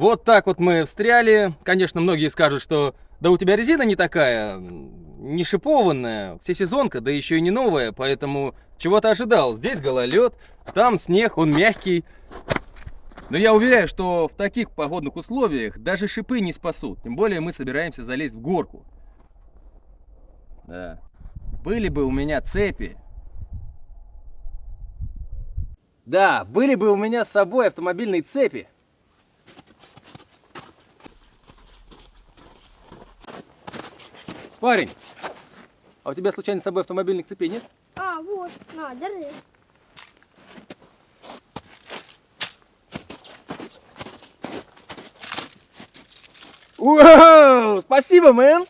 Вот так вот мы встряли. Конечно, многие скажут, что да у тебя резина не такая, не шипованная, всесезонка, да еще и не новая, поэтому чего ты ожидал? Здесь гололед, там снег, он мягкий. Но я уверяю, что в таких погодных условиях даже шипы не спасут. Тем более мы собираемся залезть в горку. Да. Были бы у меня цепи. Да, были бы у меня с собой автомобильные цепи. Парень, а у тебя случайно с собой автомобильных цепей нет? А, вот, на, держи. Вау, спасибо, мэн!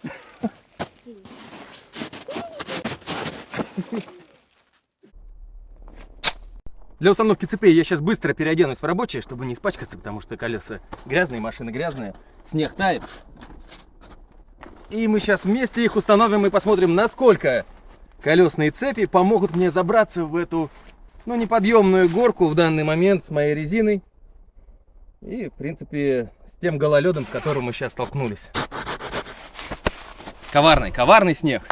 Для установки цепей я сейчас быстро переоденусь в рабочее, чтобы не испачкаться, потому что колеса грязные, машина грязная, снег тает. И мы сейчас вместе их установим и посмотрим, насколько колесные цепи помогут мне забраться в эту, ну, неподъемную горку в данный момент с моей резиной. И, в принципе, с тем гололедом, с которым мы сейчас столкнулись. Коварный снег.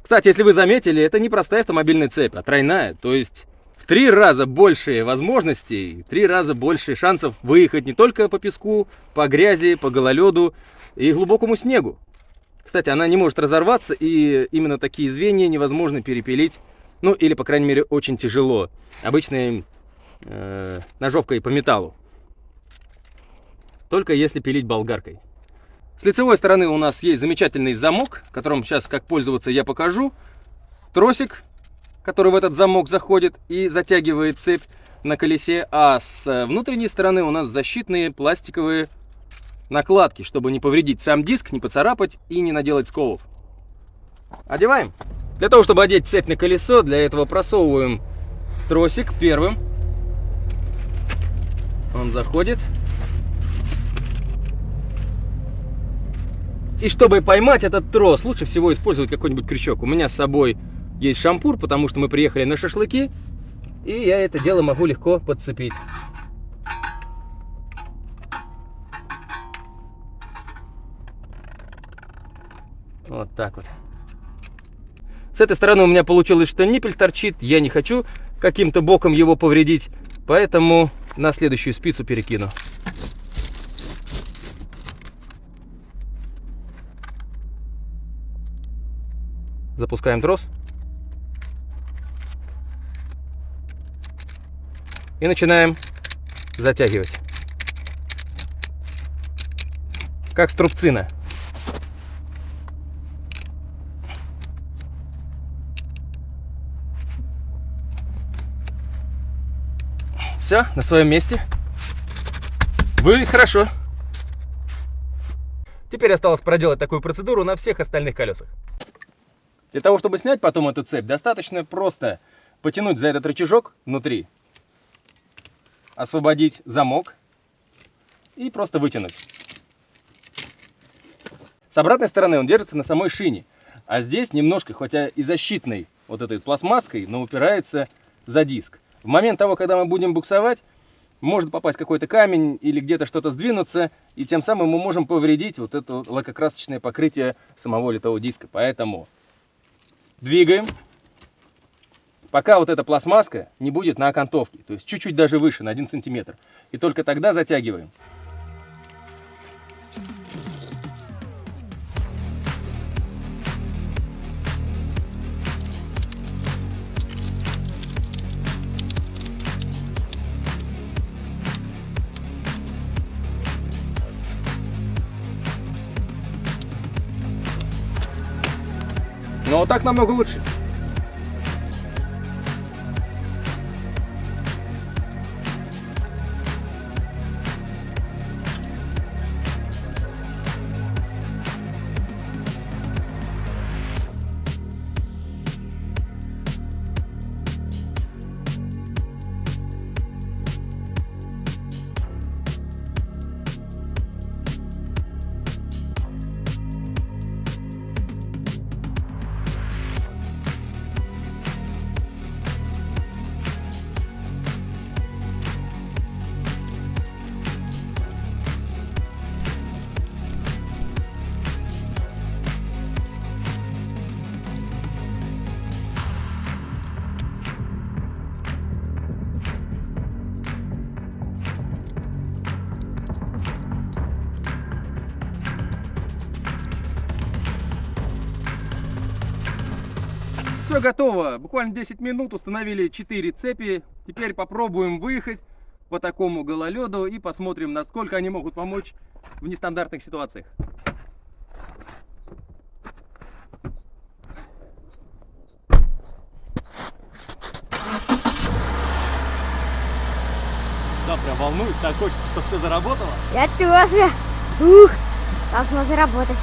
Кстати, если вы заметили, это не простая автомобильная цепь, а тройная. То есть в 3 раза больше возможностей, 3 раза больше шансов выехать не только по песку, по грязи, по гололеду и глубокому снегу. Кстати, она не может разорваться, и именно такие звенья невозможно перепилить. Ну, или, по крайней мере, очень тяжело. Обычной ножовкой по металлу. Только если пилить болгаркой. С лицевой стороны у нас есть замечательный замок, которым сейчас как пользоваться я покажу. Тросик, который в этот замок заходит и затягивает цепь на колесе. А с внутренней стороны у нас защитные пластиковые накладки, чтобы не повредить сам диск, не поцарапать и не наделать сколов. Одеваем. Для того, чтобы одеть цепь на колесо, для этого просовываем тросик первым. Он заходит. И чтобы поймать этот трос, лучше всего использовать какой-нибудь крючок. У меня с собой есть шампур, потому что мы приехали на шашлыки. И я это дело могу легко подцепить. Вот так вот. С этой стороны у меня получилось, что ниппель торчит. Я не хочу каким-то боком его повредить. Поэтому на следующую спицу перекину. Запускаем трос. И начинаем затягивать. Как струбцина. Все, на своем месте. Выглядит хорошо. Теперь осталось проделать такую процедуру на всех остальных колесах. Для того, чтобы снять потом эту цепь, достаточно просто потянуть за этот рычажок внутри, освободить замок и просто вытянуть. С обратной стороны он держится на самой шине, а здесь немножко, хотя и защитной вот этой пластмасской, но упирается за диск. В момент того, когда мы будем буксовать, может попасть какой-то камень или где-то что-то сдвинуться, и тем самым мы можем повредить вот это лакокрасочное покрытие самого литого диска. Поэтому двигаем, пока вот эта пластмасска не будет на окантовке, то есть чуть-чуть даже выше, на 1 сантиметр. И только тогда затягиваем. Но вот так намного лучше. все готово. Буквально 10 минут установили 4 цепи. Теперь попробуем выехать по такому гололеду и посмотрим, насколько они могут помочь в нестандартных ситуациях. Да, прям волнуюсь, так хочется, чтобы все заработало. Я тоже. Ух, должно заработать.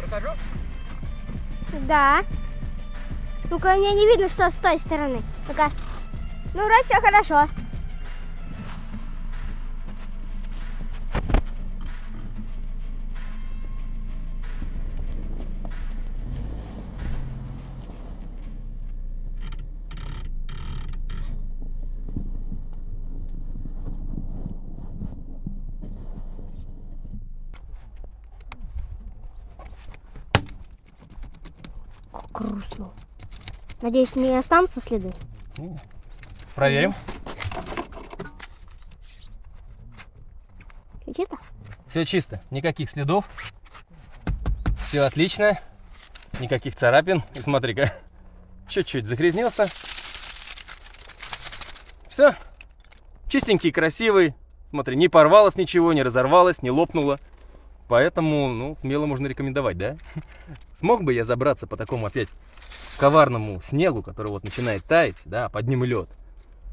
Прохожу? Да. Ну-ка, мне не видно, что с той стороны. Ну-ка. Ну, вроде все хорошо. Грустно. Надеюсь, не останутся следы. Проверим. Все чисто? Все чисто, никаких следов. Все отлично. Никаких царапин. И смотри-ка, чуть-чуть загрязнился. Все. Чистенький, красивый. Смотри, не порвалось ничего, не разорвалось, не лопнуло. Поэтому, ну, смело можно рекомендовать, да? Смог бы я забраться по такому опять коварному снегу, который вот начинает таять, да, под ним лед?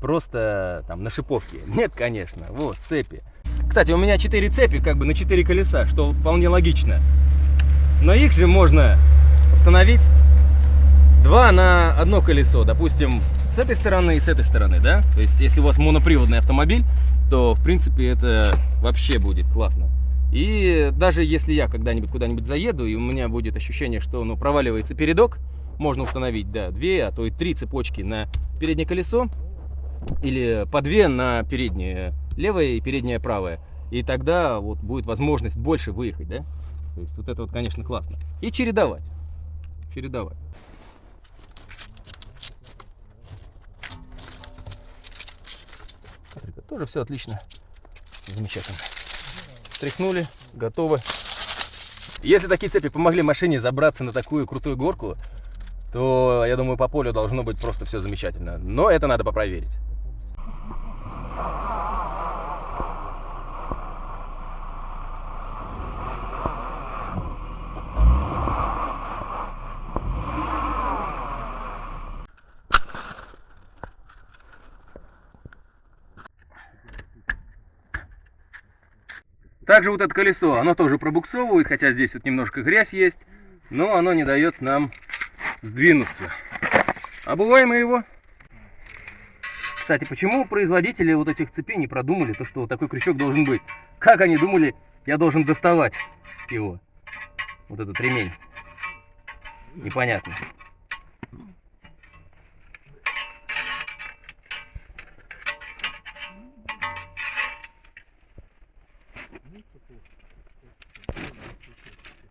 Просто там на шиповке? Нет, конечно. Вот, цепи. Кстати, у меня 4 цепи как бы на 4 колеса, что вполне логично. Но их же можно установить 2 на одно колесо. Допустим, с этой стороны и с этой стороны, да? То есть, если у вас моноприводный автомобиль, то, в принципе, это вообще будет классно. И даже если я когда-нибудь куда-нибудь заеду, и у меня будет ощущение, что, ну, проваливается передок, можно установить, да, 2, а то и 3 цепочки на переднее колесо, или по 2 на переднее левое и переднее правое. И тогда вот будет возможность больше выехать, да? То есть вот это вот, конечно, классно. И чередовать. Чередовать. Тоже все отлично. Замечательно. Стряхнули, готово. Если такие цепи помогли машине забраться на такую крутую горку, то, я думаю, по полю должно быть просто все замечательно. Но это надо попроверить. Также вот это колесо, оно тоже пробуксовывает, хотя здесь вот немножко грязь есть, но оно не дает нам сдвинуться. Обуваем его. Кстати, почему производители вот этих цепей не продумали то, что вот такой крючок должен быть? Как они думали, я должен доставать его, вот этот ремень? Непонятно.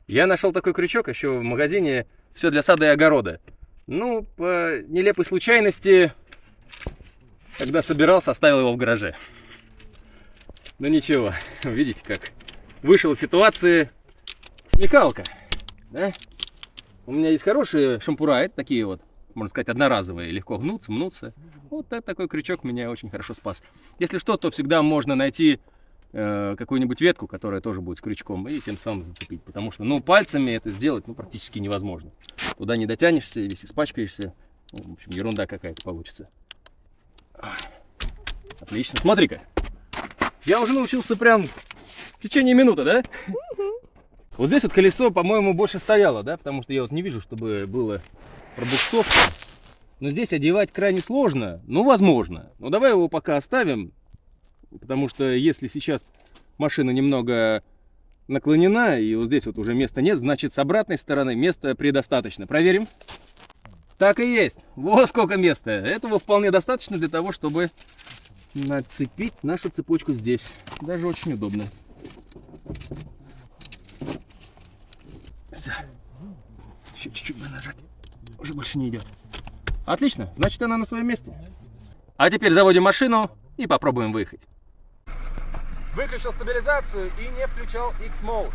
Я нашел такой крючок еще в магазине «Все для сада и огорода». Ну, по нелепой случайности, когда собирался, оставил его в гараже. Ну ничего, видите, как вышел из ситуации смекалка, да? У меня есть хорошие шампура, это такие вот, можно сказать, одноразовые, легко гнутся, мнутся. Вот такой крючок меня очень хорошо спас. Если что, то всегда можно найти какую-нибудь ветку, которая тоже будет с крючком, и тем самым зацепить. Потому что, ну, пальцами это сделать, ну, практически невозможно. Туда не дотянешься, весь испачкаешься. Ну, в общем, ерунда какая-то получится. Отлично. Смотри-ка. Я уже научился прям в течение минуты, да? Вот здесь вот колесо, по-моему, больше стояло, да? Потому что я вот не вижу, чтобы было пробуксовка. Но здесь одевать крайне сложно, но возможно. Ну, давай его пока оставим. Потому что если сейчас машина немного наклонена, и вот здесь вот уже места нет, значит с обратной стороны места предостаточно. Проверим. Так и есть. Вот сколько места. Этого вполне достаточно для того, чтобы нацепить нашу цепочку здесь. Даже очень удобно. Еще чуть-чуть бы нажать. Уже больше не идет. Отлично. Значит, она на своем месте. А теперь заводим машину и попробуем выехать. Выключил стабилизацию и не включал X-Mode.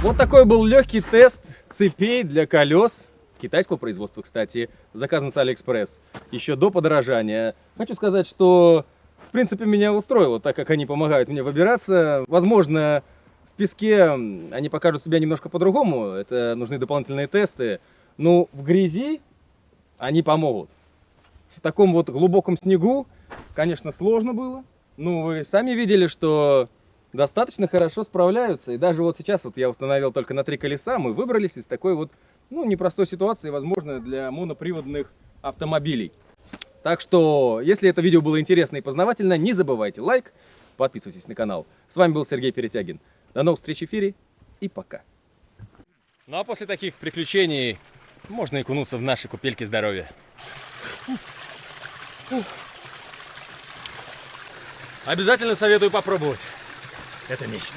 Вот такой был легкий тест цепей для колес китайского производства, кстати, заказан с Алиэкспресс, еще до подорожания. Хочу сказать, что, в принципе, меня устроило, так как они помогают мне выбираться. Возможно, в песке они покажут себя немножко по-другому, это нужны дополнительные тесты, но в грязи они помогут. В таком вот глубоком снегу, конечно, сложно было, но вы сами видели, что достаточно хорошо справляются. И даже вот сейчас вот я установил только на 3 колеса, мы выбрались из такой вот, ну, непростой ситуации, возможно, для моноприводных автомобилей. Так что, если это видео было интересно и познавательно, не забывайте лайк, подписывайтесь на канал. С вами был Сергей Перетягин. До новых встреч в эфире и пока. Ну а после таких приключений можно и кунуться в наши купельки здоровья. Обязательно советую попробовать. Это нечто.